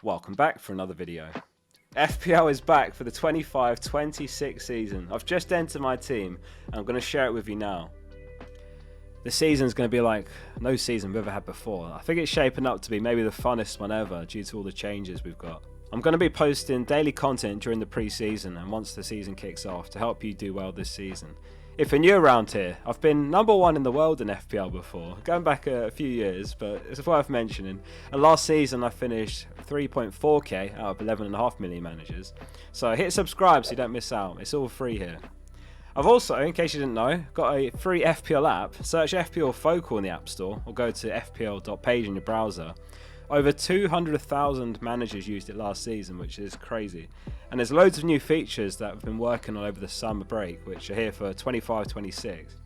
Welcome back for another video. FPL is back for the 25-26 season. I've just entered my team and I'm going to share it with you now. This season's going to be like no season we've ever had before. I think it's shaping up to be maybe the funnest one ever due to all the changes we've got. I'm going to be posting daily content during the pre-season and once the season kicks off to help you do well this season. If you're new around here, I've been #1 in the world in FPL before, going back a few years, but it's worth mentioning. And last season I finished 3.4k out of 11.5 million managers. So hit subscribe so you don't miss out, it's all free here. I've also, in case you didn't know, got a free FPL app. Search FPL Focal in the App Store or go to fpl.page in your browser. Over 200,000 managers used it last season, which is crazy. And there's loads of new features that we've been working on over the summer break, which are here for 25-26.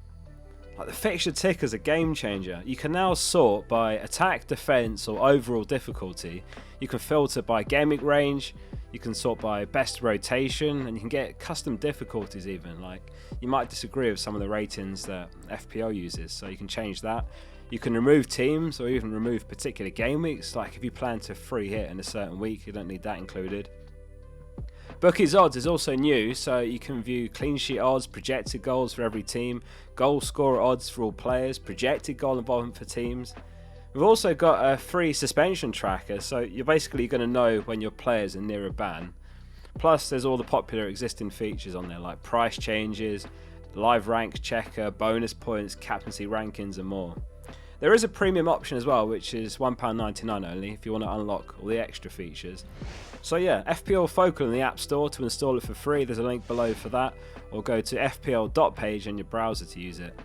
Like the fixture ticker's a game changer. You can now sort by attack, defense, or overall difficulty. You can filter by Gameweek range. You can sort by best rotation, and you can get custom difficulties even. Like you might disagree with some of the ratings that FPL uses, so you can change that. You can remove teams or even remove particular game weeks, like if you plan to free hit in a certain week, you don't need that included. Bookies odds is also new, so you can view clean sheet odds, projected goals for every team, goal scorer odds for all players, projected goal involvement for teams. We've also got a free suspension tracker, so you're basically going to know when your players are near a ban. Plus there's all the popular existing features on there like price changes, live rank checker, bonus points, captaincy rankings and more. There is a premium option as well, which is £1.99 only if you want to unlock all the extra features. So yeah, FPL Focal in the App Store to install it for free. There's a link below for that, or go to fpl.page in your browser to use it.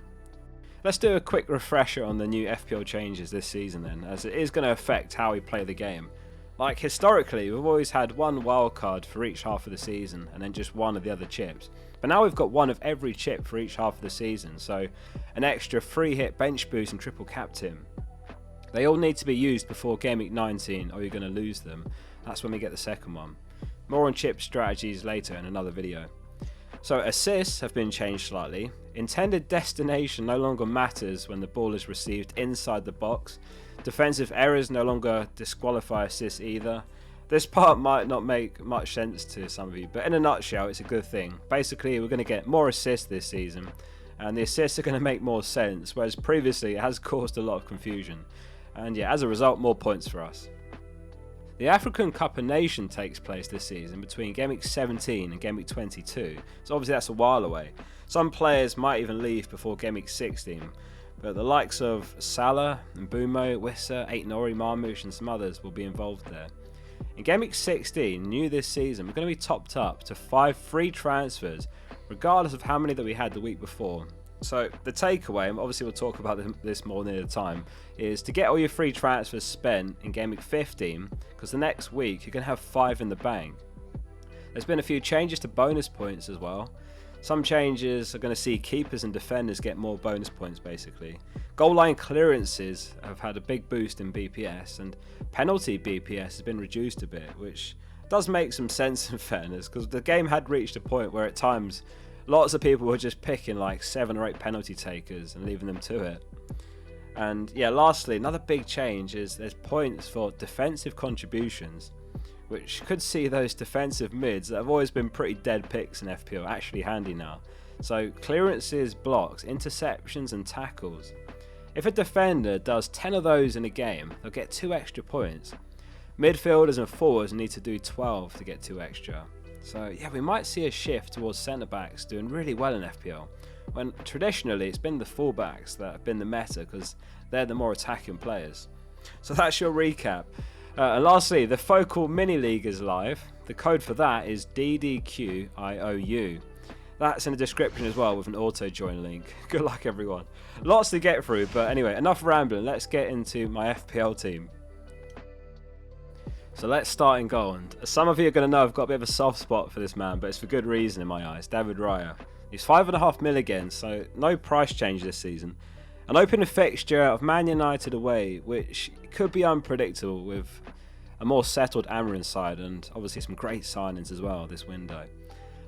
Let's do a quick refresher on the new FPL changes this season then, as it is going to affect how we play the game. Like historically, we've always had one wildcard for each half of the season and then just one of the other chips. But now we've got one of every chip for each half of the season, so an extra free hit, bench boost and triple captain. They all need to be used before Gameweek 19 or you're going to lose them. That's when we get the second one. More on chip strategies later in another video. So assists have been changed slightly. Intended destination no longer matters when the ball is received inside the box. Defensive errors no longer disqualify assists either. This part might not make much sense to some of you, but in a nutshell it's a good thing. Basically we're going to get more assists this season and the assists are going to make more sense, whereas previously it has caused a lot of confusion. And yeah, as a result, more points for us. The African Cup of Nations takes place this season between Gameweek 17 and Gameweek 22, so obviously that's a while away. Some players might even leave before Gameweek 16, but the likes of Salah, Mbumo, Wissa, Aït-Nouri, Marmoush and some others will be involved there. In Gameweek 16, new this season, we're going to be topped up to 5 free transfers, regardless of how many that we had the week before. So the takeaway, and obviously we'll talk about this more near the time, is to get all your free transfers spent in Gameweek 15, because the next week you're going to have 5 in the bank. There's been a few changes to bonus points as well. Some changes are going to see keepers and defenders get more bonus points basically. Goal line clearances have had a big boost in BPS, and penalty BPS has been reduced a bit, which does make some sense in fairness, because the game had reached a point where at times lots of people were just picking like 7 or 8 penalty takers and leaving them to it. And yeah, lastly, another big change is there's points for defensive contributions, which could see those defensive mids that have always been pretty dead picks in FPL actually handy now. So clearances, blocks, interceptions and tackles. If a defender does 10 of those in a game, they'll get 2 extra points. Midfielders and forwards need to do 12 to get 2 extra. So yeah, we might see a shift towards centre backs doing really well in FPL, when traditionally it's been the fullbacks that have been the meta because they're the more attacking players. So that's your recap. And lastly, the Focal Mini League is live. The code for that is DDQIOU. That's in the description as well with an auto join link. Good luck everyone. Lots to get through, but anyway, enough rambling. Let's get into my FPL team. So let's start in goal, and as some of you are going to know, I've got a bit of a soft spot for this man, but it's for good reason in my eyes. David Raya. He's 5.5 mil again, so no price change this season. An opening fixture of Man United away, which could be unpredictable with a more settled Amarin side and obviously some great signings as well this window.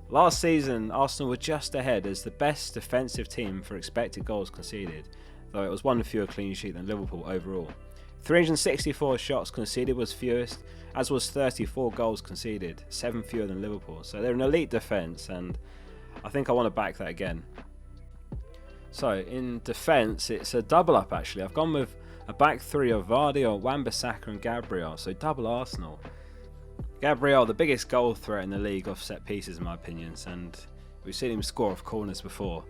Last season, Arsenal were just ahead as the best defensive team for expected goals conceded, though it was one fewer clean sheet than Liverpool overall. 364 shots conceded was fewest, as was 34 goals conceded, 7 fewer than Liverpool. So they're an elite defence, and I think I want to back that again. So in defence, it's a double up actually. I've gone with a back three of Vardy, Wan-Bissaka and Gabriel, so double Arsenal. Gabriel, the biggest goal threat in the league off set pieces in my opinions, and we've seen him score off corners before.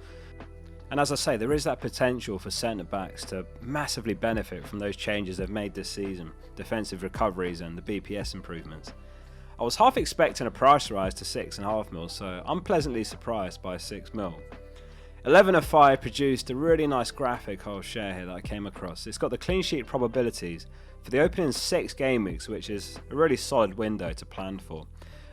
And as I say, there is that potential for centre-backs to massively benefit from those changes they've made this season, defensive recoveries and the BPS improvements. I was half expecting a price rise to 6.5 mil, so I'm pleasantly surprised by 6 mil. 11 of 5 produced a really nice graphic I'll share here that I came across. It's got the clean sheet probabilities for the opening 6 game weeks, which is a really solid window to plan for.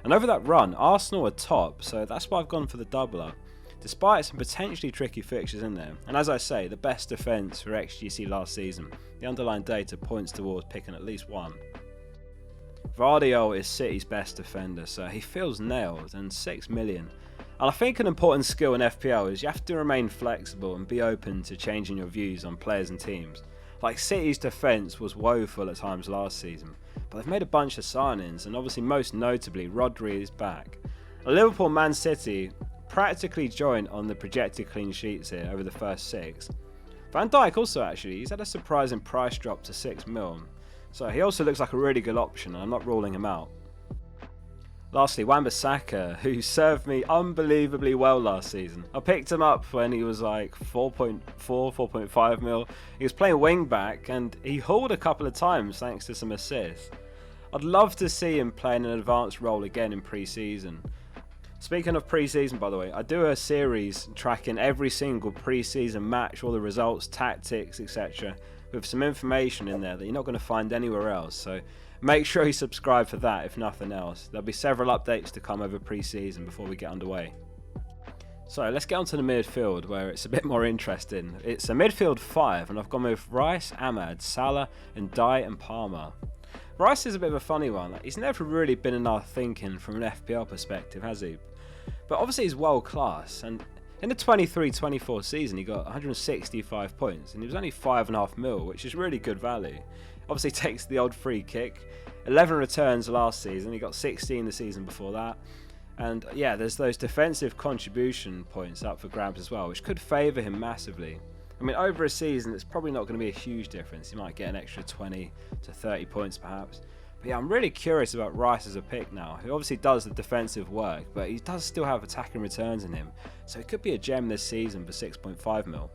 And over that run, Arsenal are top, so that's why I've gone for the double up, despite some potentially tricky fixtures in there. And as I say, the best defence for XGC last season. The underlying data points towards picking at least one. Vardy is City's best defender, so he feels nailed, and 6 million. And I think an important skill in FPL is you have to remain flexible and be open to changing your views on players and teams. Like City's defence was woeful at times last season, but they've made a bunch of signings, and obviously most notably Rodri is back. Liverpool Man City practically joint on the projected clean sheets here over the first 6. Van Dijk also actually, he's had a surprising price drop to 6 mil, so he also looks like a really good option and I'm not ruling him out. Lastly, Wan-Bissaka, who served me unbelievably well last season. I picked him up when he was like 4.4, 4.5 mil. He was playing wing back and he hauled a couple of times thanks to some assists. I'd love to see him playing an advanced role again in pre-season. Speaking of pre-season, by the way, I do a series tracking every single pre-season match, all the results, tactics, etc. with some information in there that you're not going to find anywhere else. So make sure you subscribe for that, if nothing else. There'll be several updates to come over pre-season before we get underway. So let's get onto the midfield, where it's a bit more interesting. It's a midfield 5, and I've gone with Rice, Ahmad, Salah, and Dye and Palmer. Rice is a bit of a funny one. He's never really been in our thinking from an FPL perspective, has he? But obviously he's world class, and in the 23-24 season he got 165 points, and he was only 5.5 mil, which is really good value. Obviously takes the odd free kick, 11 returns last season, he got 16 the season before that, and yeah, there's those defensive contribution points up for grabs as well, which could favour him massively. I mean, over a season it's probably not going to be a huge difference, he might get an extra 20 to 30 points perhaps. But yeah, I'm really curious about Rice as a pick now, who obviously does the defensive work, but he does still have attacking returns in him, so it could be a gem this season for 6.5 mil.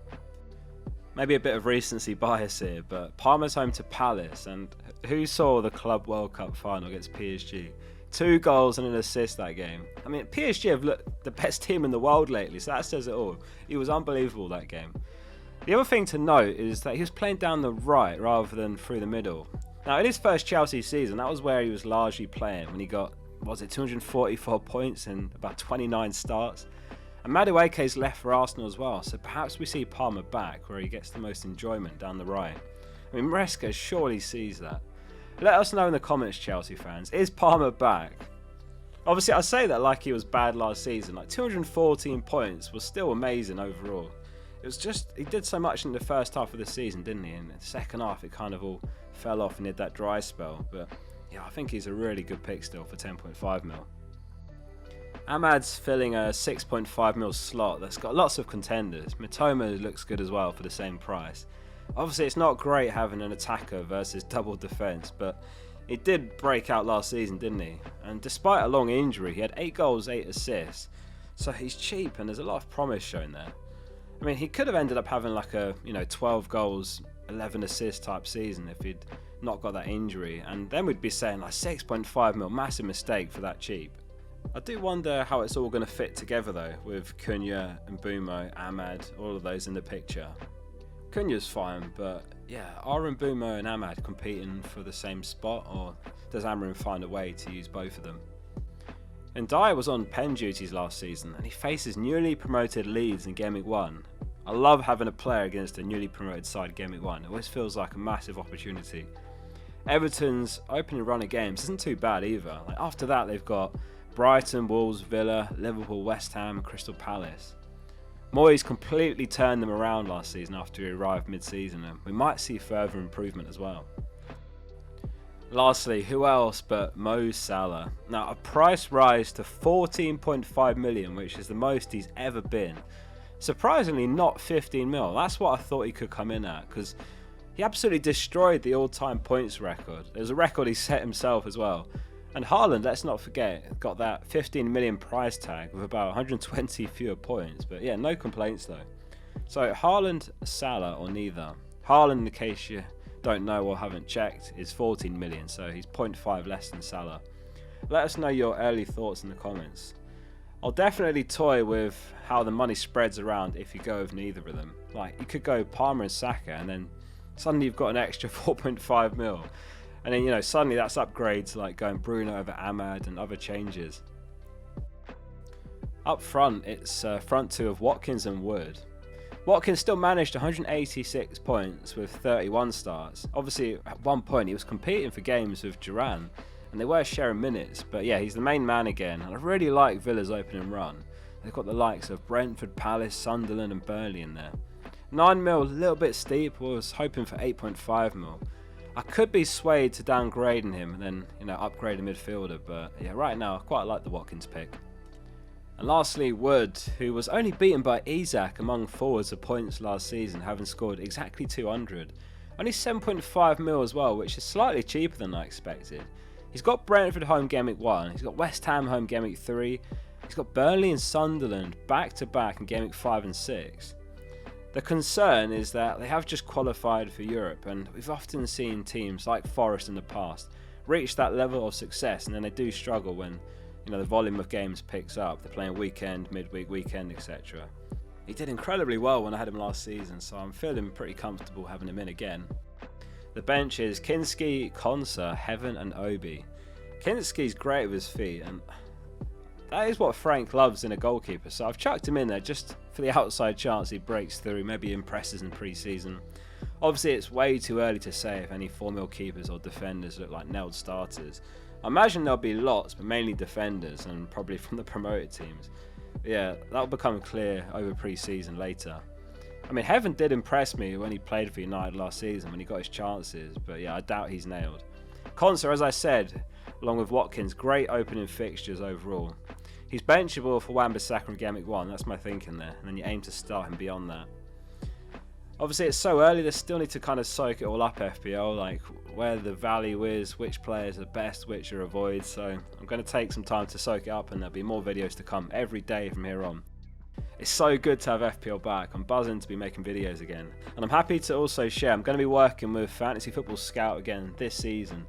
Maybe a bit of recency bias here, but Palmer's home to Palace, and who saw the Club World Cup final against PSG? 2 goals and an assist that game. I mean, PSG have looked the best team in the world lately, so that says it all. He was unbelievable that game. The other thing to note is that he was playing down the right rather than through the middle. Now, in his first Chelsea season, that was where he was largely playing when he got, 244 points in about 29 starts. And Madueke's left for Arsenal as well, so perhaps we see Palmer back where he gets the most enjoyment down the right. I mean, Maresca surely sees that. Let us know in the comments, Chelsea fans, is Palmer back? Obviously, I say that like he was bad last season, like 214 points was still amazing overall. It was just, he did so much in the first half of the season, didn't he? In the second half, it kind of all fell off and did that dry spell. But yeah, I think he's a really good pick still for 10.5 mil. Ahmad's filling a 6.5 mil slot that's got lots of contenders. Mitoma looks good as well for the same price. Obviously, it's not great having an attacker versus double defence, but he did break out last season, didn't he? And despite a long injury, he had 8 goals, 8 assists. So he's cheap and there's a lot of promise shown there. I mean, he could have ended up having like a 12 goals, 11 assists type season if he'd not got that injury, and then we'd be saying like 6.5 mil, massive mistake for that cheap. I do wonder how it's all going to fit together though, with Cunha, Mbeumo, Ahmad, all of those in the picture. Cunha's fine, but yeah, are Mbeumo and Ahmad competing for the same spot, or does Amarim find a way to use both of them? And Dyer was on pen duties last season, and he faces newly promoted Leeds in Gameweek 1. I love having a player against a newly promoted side Gameweek 1. It always feels like a massive opportunity. Everton's opening run of games isn't too bad either. Like after that, they've got Brighton, Wolves, Villa, Liverpool, West Ham, and Crystal Palace. Moyes completely turned them around last season after he arrived mid-season, and we might see further improvement as well. Lastly, who else but Mo Salah? Now, a price rise to 14.5 million, which is the most he's ever been. Surprisingly, not 15 mil. That's what I thought he could come in at, because he absolutely destroyed the all-time points record. It was a record he set himself as well. And Haaland, let's not forget, got that 15 million price tag with about 120 fewer points. But yeah, no complaints though. So Haaland, Salah, or neither. Haaland, in case you don't know or haven't checked, is 14 million, so he's 0.5 less than Salah. Let us know your early thoughts in the comments. I'll definitely toy with how the money spreads around if you go with neither of them. Like, you could go Palmer and Saka, and then suddenly you've got an extra 4.5 mil. And then, you know, suddenly that's upgrades like going Bruno over Ahmad and other changes. Up front, it's front two of Watkins and Wood. Watkins still managed 186 points with 31 starts. Obviously, at one point, he was competing for games with Duran, and they were sharing minutes. But yeah, he's the main man again, and I really like Villa's opening run. They've got the likes of Brentford, Palace, Sunderland and Burnley in there. 9 mil, a little bit steep. I was hoping for 8.5 mil. I could be swayed to downgrading him and then, you know, upgrade a midfielder, but yeah, right now I quite like the Watkins pick. And lastly, Wood, who was only beaten by Isak among forwards of points last season, having scored exactly 200. Only 7.5 mil as well, which is slightly cheaper than I expected. He's got Brentford home game week 1, he's got West Ham home game week 3, he's got Burnley and Sunderland back to back in game week 5 and 6. The concern is that they have just qualified for Europe, and we've often seen teams like Forest in the past reach that level of success, and then they do struggle when, you know, the volume of games picks up. They're playing weekend, midweek, weekend, etc. He did incredibly well when I had him last season, so I'm feeling pretty comfortable having him in again. The bench is Kinski, Konsa, Heaven and Obi. Kinski's great with his feet, and that is what Frank loves in a goalkeeper, so I've chucked him in there just for the outside chance he breaks through, maybe impresses in pre-season. Obviously, it's way too early to say if any 4-mil keepers or defenders look like nailed starters. I imagine there'll be lots, but mainly defenders and probably from the promoted teams. But yeah, that'll become clear over pre-season later. I mean, Heaven did impress me when he played for United last season when he got his chances, but yeah, I doubt he's nailed. Konsa, as I said, along with Watkins, great opening fixtures overall. He's benchable for Wan-Bissaka in game week 1, that's my thinking there, and then you aim to start him beyond that. Obviously it's so early, they still need to kind of soak it all up, FPL, like where the value is, which players are best, which are avoid, so I'm going to take some time to soak it up, and there'll be more videos to come every day from here on. It's so good to have FPL back, I'm buzzing to be making videos again, and I'm happy to also share, I'm going to be working with Fantasy Football Scout again this season.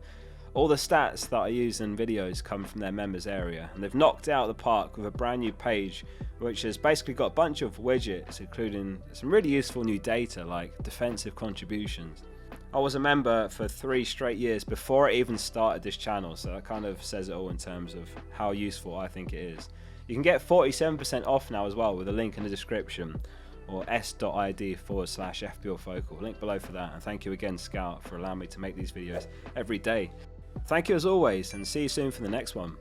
All the stats that I use in videos come from their members area, and they've knocked it out of the park with a brand new page which has basically got a bunch of widgets including some really useful new data like defensive contributions. I was a member for 3 straight years before I even started this channel, so that kind of says it all in terms of how useful I think it is. You can get 47% off now as well with a link in the description, or s.id/FPL Focal, link below for that, and thank you again Scout for allowing me to make these videos every day. Thank you as always, and see you soon for the next one.